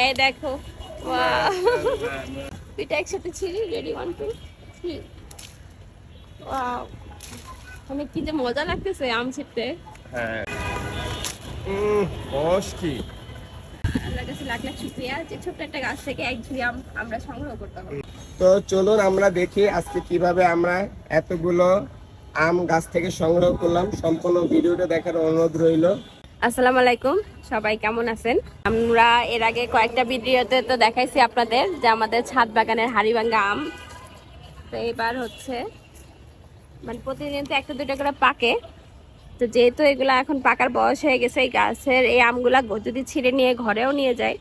এই দেখো, ওয়াও, দুইটা একসাথে ছিঁড়ি। রেডি, 1 2 3। ওয়াও, অনেক কি যে মজা লাগতেছে আম ছিঁড়তে। হ্যাঁ, কষ কি। আল্লাহর কাছে লাখ লাখ শুকরিয়া যে ছোট্ট একটা গাছ থেকে এক ঝুড়ি আম আমরা সংগ্রহ করতে পারবো। তো চলুন আমরা দেখি আজকে কিভাবে আমরা এতগুলো আম গাছ থেকে সংগ্রহ করলাম। সম্পূর্ণ ভিডিওটা দেখার অনুরোধ রইল। আসসালামু আলাইকুম, সবাই কেমন আছেন? আমরা এর আগে কয়েকটা ভিডিওতে তো দেখাইছি আপনাদের যে আমাদের ছাদ বাগানের হাড়িভাঙ্গা আম। তো এবার হচ্ছে মানে প্রতিদিন তো একটা দুইটা করে পাকে, তো যেহেতু এগুলা এখন পাকার বয়স হয়ে গেছে, এই গাছের এই আমগুলা যদি ছিঁড়ে নিয়ে ঘরেও নিয়ে যায়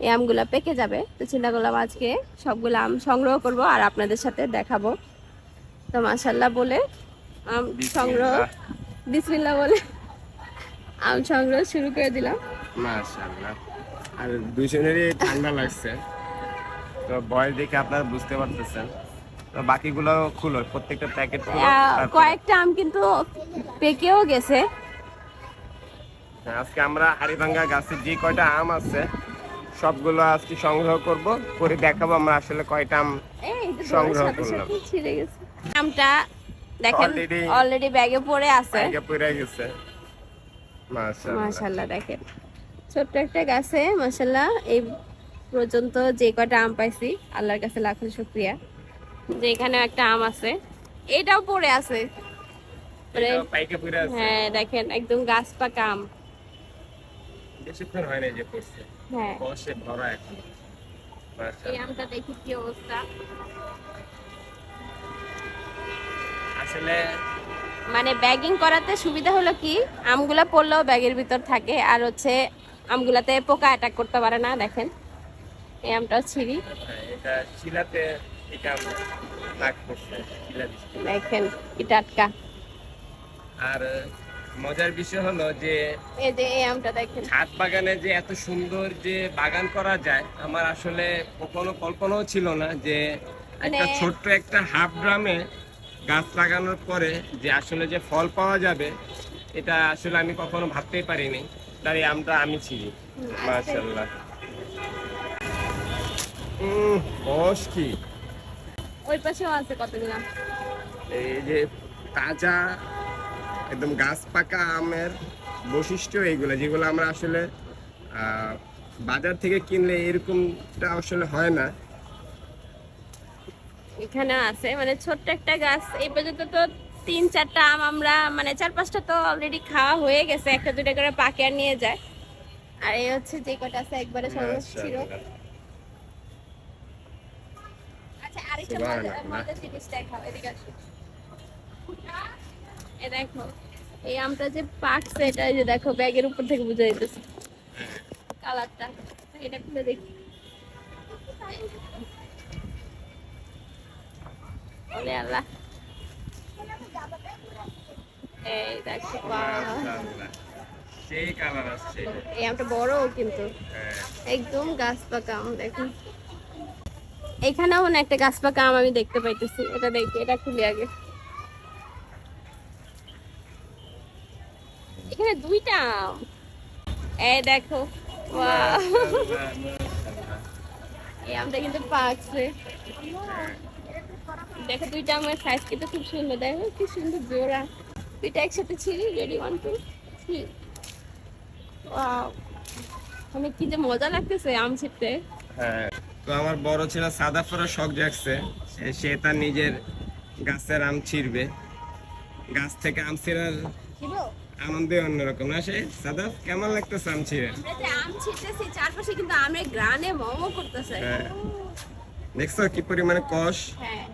এই আমগুলা পেকে যাবে। তো চিন্তা করলাম আজকে সবগুলো আম সংগ্রহ করব আর আপনাদের সাথে দেখাবো। তো মাশাআল্লাহ বলে আম সংগ্রহ, বিসমিল্লাহ বলে আম সংগ্রহ শুরু করে দিলাম। মাশাআল্লাহ, আর দুইজনেরই ঠান্ডা লাগছে, তো বয়স দেখে আপনারা বুঝতে পারতেছেন। তো বাকিগুলো খুলো, প্রত্যেকটা প্যাকেট খুলো। কয়েকটা আম কিন্তু পেকেও গেছে। আজকে আমরা হাড়িভাঙ্গা গাছের যে কয়টা আম আছে সবগুলো আজকে সংগ্রহ করব, করে দেখাবো আমরা আসলে কয়টা আম সংগ্রহ করলাম। ছিঁড়ে গেছে আমটা, দেখেন অলরেডি ব্যাগে পড়ে আছে। ব্যাগে পড়ে গেছে। মাশাআল্লাহ মাশাআল্লাহ, দেখেন ছোট্ট একটা গাছে মাশাআল্লাহ এই পর্যন্ত যে কয়টা আম পাইছি আল্লাহর কাছে লাখ লাখ শুকরিয়া যে এখানে একটা আম আছে, এটাও পড়ে আছে। এটাও পাইকে পড়ে আছে। হ্যাঁ দেখেন একদম গাছ পাকা আম। বেশিক্ষণ হয় না যে পড়ছে, হ্যাঁ কষে ভরা এখন। এই মাশাআল্লাহ, আমটা দেখি কি অবস্থা। আসলে মানে ব্যাগিং করাতে সুবিধা হলো কি আমগুলা পড়লেও ব্যাগের ভিতর থাকে, আর হচ্ছে আমগুলাতে পোকা অ্যাটাক করতে পারে না। দেখেন এই আমটাও ছিঁড়ি, এটা শিলাতে এটা লাগ করছে, শিলা দিচ্ছে। দেখেন কি টাটকা। আর মজার বিষয় হলো যে এই যে এই আমটা দেখেন, ছাদ বাগানে যে এত সুন্দর যে বাগান করা যায়, আমার আসলে কখনো কল্পনাও ছিল না যে একটা ছোট্ট একটা হাফ ড্রামে গাছ লাগানোর পরে যে আসলে যে ফল পাওয়া যাবে, এটা আসলে আমি কখনো ভাবতেই পারিনি। তাই আমটা আমি ছিলি। মাশাআল্লাহ, কষ কি। ওই পাশেও আছে কতগুলো। এই যে তাজা একদম গাছ পাকা আমের বৈশিষ্ট্য এইগুলো, যেগুলো আমরা আসলে বাজার থেকে কিনলে এরকমটা আসলে হয় না। এখানে আছে মানে ছোট্ট একটা গাছ। এই পর্যন্ত তো 3-4টা আম আমরা মানে 4-5টা তো অলরেডি খাওয়া হয়ে গেছে, একটা দুইটা করে পাকে আর নিয়ে যায়। আর এই হচ্ছে যে কটা আছে একবারে সর্বোচ্চ ছিল। আচ্ছা আরেকটা মজার জিনিস দেখাও, এদিকে আসো। এই দেখো এই আমটা যে পাকছে, এটা এই যে দেখো ব্যাগের উপর থেকে বোঝা যাইতেছে কালারটা। এটা খুলে দেখি। ওরে আল্লাহ, এই দেখো সেই কালার আসছে। এই আমটা বড় কিন্তু একদম গাছ পাকা আম। দেখুন এখানেও না একটা গাছ পাকা আম আমি দেখতে পাইতেছি। এটা দেখি, এটা খুলে আগে। এখানে 2টা আম, এই দেখো। ওয়াও, এই আমটা কিন্তু পাকছে। দেখো 2টা আমের সাইজ কিন্তু খুব সুন্দর। দেখো কি সুন্দর জোড়া, 2টা একসাথে ছিঁড়ি। রেডি, 1 2 3। ওয়াও, অনেক কি যে মজা লাগতেছে আম ছিঁড়তে। হ্যাঁ, তো আমার বড় ছেলে সাদাফরের শখ জাগছে, সে তার নিজের গাছের আম ছিঁড়বে। গাছ থেকে আম ছিঁড়ার আনন্দই অন্যরকম না? সে সাদাফ, কেমন লাগতেছে আম ছিঁড়ে? আমরা যে আম ছিঁড়তেছি চারপাশে কিন্তু আমের গ্রানে মমো করতেছে। হ্যাঁ, দেখছো কি পরিমাণে কষ। হ্যাঁ,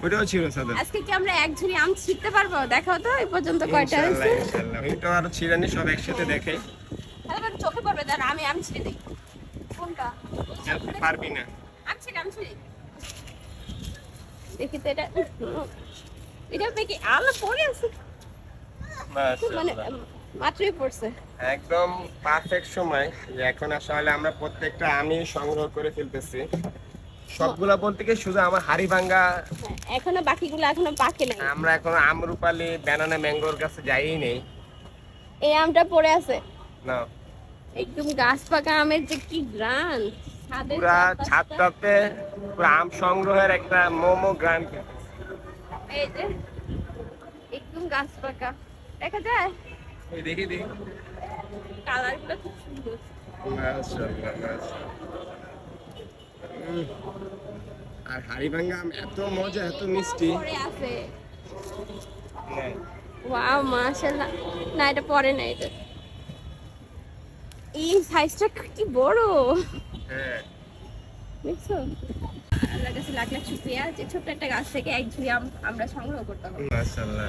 ওটাও ছিল সাদাফ। আজকে কি আমরা এক ঝুড়ি আম ছিঁড়তে পারবো? দেখাও তো এই পর্যন্ত কয়টা হয়েছে। ইনশাআল্লাহ, ওইটা আর ছিঁড়ানি সব একসাথে দেখে। তাহলে চোখে পড়বে, দাঁড়া আমি ছিঁড়ে দিই। কোনটা? পারবি না। আম ছিঁড়ি দেখি তো। এটা কি আলো পড়ে আছে? মানে মাত্রই পড়ছে। একদম পারফেক্ট সময় যে এখন আসলে আমরা প্রত্যেকটা আমি সংগ্রহ করে ফেলতেছি সবগুলা বলতে কি শুধু আমার হাড়িভাঙ্গা। এখনো বাকিগুলো এখনো পাকে নাই। আমরা এখনো আমরুপালি, ব্যানানা, ম্যাঙ্গোর কাছে যাইই নেই। এই আমটা পড়ে আছে না, একদম গাছ পাকা আমের যে কি গ্রান, পুরা ছাদটাতে পুরা আম সংগ্রহের একটা মোমো গ্রান্ড। এই যে একদম গাছ পাকা দেখা যায়, ওই দেখি দেখি। কালার গুলো খুব সুন্দর। মাশাআল্লাহ, মাশাআল্লাহ। আর হাড়িভাঙ্গা আম এত মজা, এত মিষ্টি। পরে আছে, হ্যাঁ। ওয়াও মাশাআল্লাহ। না এটা পরে না, এটা এই সাইজটা কি বড়, হ্যাঁ। দেখছো? আল্লাহর কাছে লাখ লাখ শুকরিয়া যে ছোট্ট একটা গাছ থেকে এক ঝুড়ি আম আমরা সংগ্রহ করতে পারবো। মাশাআল্লাহ।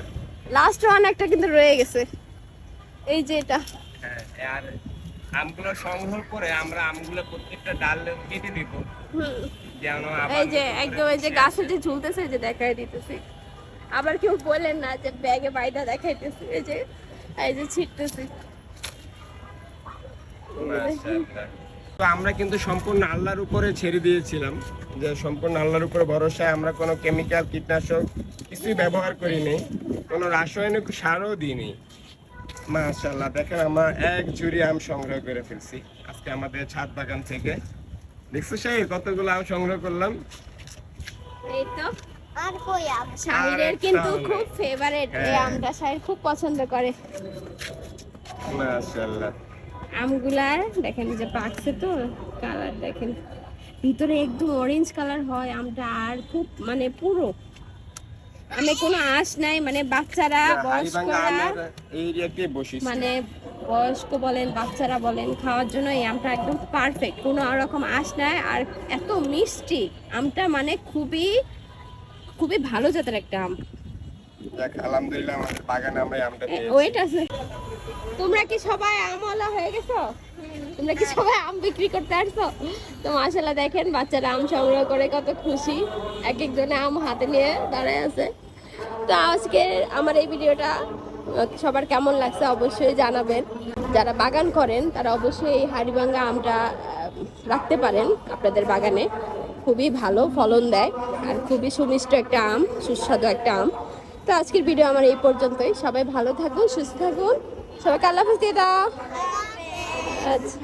লাস্ট ওয়ান একটা কিন্তু রয়ে গেছে, এই যে এটা। হ্যাঁ, আর আমগুলো সংগ্রহ করে আমরা আমগুলো প্রত্যেকটা ডাল কেটে দিব, হুম, যেন আবার এই যে নতুন করে একদম এই যে পুষে গাছে আসে। যে ঝুলতেছে, এই যে দেখাই দিতেছি। আবার কেউ বলেন না যে ব্যাগে বাইদা দেখাইতেছি, এই যে ছিটতেছি। মাশাআল্লাহ। তো আমরা কিন্তু সম্পূর্ণ আল্লাহর উপরে ছেড়ে দিয়েছিলাম, যে সম্পূর্ণ আল্লাহর উপরে ভরসায় আমরা কোনো কেমিক্যাল, কীটনাশক কিছুই ব্যবহার করিনি, কোনো রাসায়নিক সারও দিইনি। মাশাআল্লাহ, দেখেন আমরা এক ঝুড়ি আম সংগ্রহ করে ফেলছি আজকে আমাদের ছাদ বাগান থেকে। দেখছো সেই কতগুলো আম সংগ্রহ করলাম। এই তো আর কই আম? শাহিরের কিন্তু খুব ফেভারিট এই হ্যাঁ। আমটা, শাহির খুব পছন্দ করে। মাশাআল্লাহ। আমগুলা দেখেন যে পাকছে, তো কালার দেখেন ভিতরে একদম অরেঞ্জ কালার হয় আমটা, আর খুব মানে পুরো আমে কোনো আঁশ নাই, মানে বাচ্চারা হাড়িভাঙ্গা বয়স্করা, আমের এই এরিয়াতে বসিস। মানে বয়স্ক বলেন বাচ্চারা বলেন খাওয়ার জন্য এই আমটা একদম পারফেক্ট, কোনো রকম আঁশ নাই, আর এত মিষ্টি আমটা, মানে খুবই খুবই ভালো জাতের একটা আম। দেখ আলহামদুলিল্লাহ আমাদের বাগানে আমরা এই আমটা পেয়েছি। ওয়েট আছে, তোমরা কি সবাই আমওয়ালা হয়ে গেছো? তোমরা কি সবাই আম বিক্রি করতে আসছো? তো মাশাআল্লাহ দেখেন বাচ্চারা আম সংগ্রহ করে কত খুশি, এক একজনে আম হাতে নিয়ে দাঁড়ায় আছে। তো আজকে আমার এই ভিডিওটা সবার কেমন লাগছে অবশ্যই জানাবেন। যারা বাগান করেন তারা অবশ্যই এই হাড়িভাঙ্গা আমটা রাখতে পারেন আপনাদের বাগানে, খুবই ভালো ফলন দেয় আর খুবই সুমিষ্ট একটা আম, সুস্বাদু একটা আম। তো আজকের ভিডিও আমার এই পর্যন্তই, সবাই ভালো থাকুন, সুস্থ থাকুন, সবাইকে আল্লাহ হাফেজ দিয়ে দাও। আচ্ছা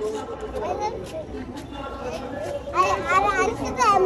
আর আর আর কি তো আম?